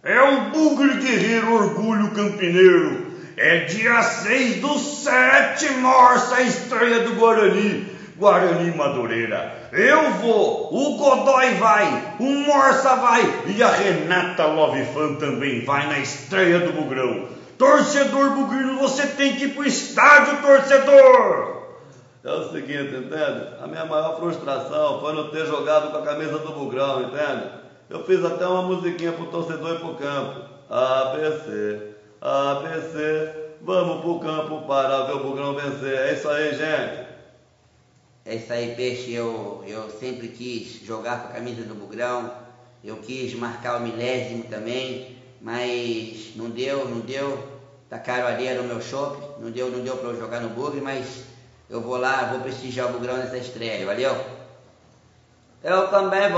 É o Bugre Guerreiro Orgulho Campineiro. É dia 6/7, morsa a estreia do Guarani Madureira. Eu vou, o Godoy vai, o Morsa vai e a Renata Love Fan também vai na estreia do Bugrão. Torcedor bugrino, você tem que ir pro estádio, torcedor! É o seguinte, entende? A minha maior frustração foi não ter jogado com a camisa do Bugrão, entende? Eu fiz até uma musiquinha pro torcedor ir pro campo. ABC, ABC, vamos pro campo para ver o Bugrão vencer. É isso aí, gente. É isso aí, Peixe. Eu sempre quis jogar com a camisa do Bugrão. Eu quis marcar o milésimo também, mas não deu. Tacaram areia no meu chope, não deu para eu jogar no Bugre, mas eu vou lá, vou prestigiar o Bugrão nessa estreia, valeu? Eu também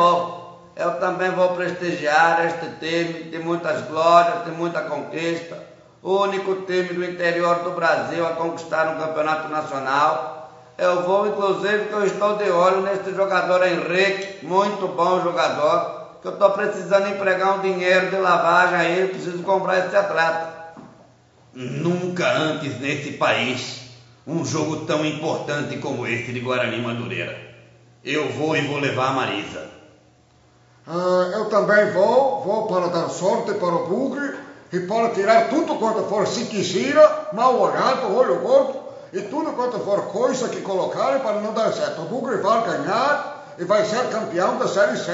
vou prestigiar este time, tem muitas glórias, tem muita conquista. O único time do interior do Brasil a conquistar um campeonato nacional. Eu vou, inclusive, porque eu estou de olho nesse jogador Henrique, muito bom jogador, que eu estou precisando empregar um dinheiro de lavagem aí, eu preciso comprar esse atleta. Nunca antes nesse país um jogo tão importante como esse de Guarani Madureira. Eu vou e vou levar a Marisa. Eu também vou para dar sorte para o Bugre e para tirar tudo quanto for siquicira, mal olhado, olho gordo e tudo quanto for coisa que colocarem para não dar certo. O Bugre vai ganhar e vai ser campeão da Série C.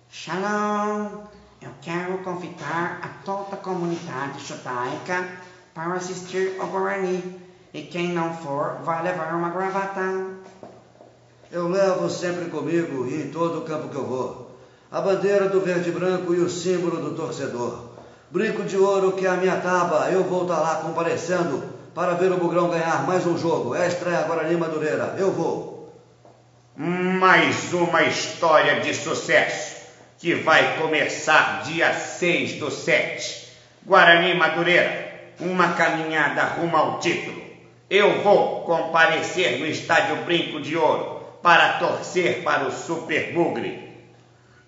Shalom! Eu quero convidar a toda a comunidade judaica para assistir ao Guarani. E quem não for, vai levar uma gravata. Eu levo sempre comigo e em todo o campo que eu vou a bandeira do verde e branco e o símbolo do torcedor. Brinco de ouro que é a minha taba, eu vou estar lá comparecendo para ver o Bugrão ganhar mais um jogo. É a estreia Guarani Madureira, eu vou. Mais uma história de sucesso que vai começar dia 6/7. Guarani Madureira, uma caminhada rumo ao título. Eu vou comparecer no estádio Brinco de Ouro para torcer para o Super Bugre.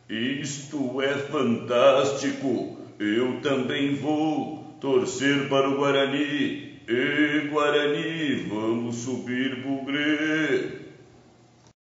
Isto é fantástico. Eu também vou torcer para o Guarani. E Guarani, vamos subir, Bugre.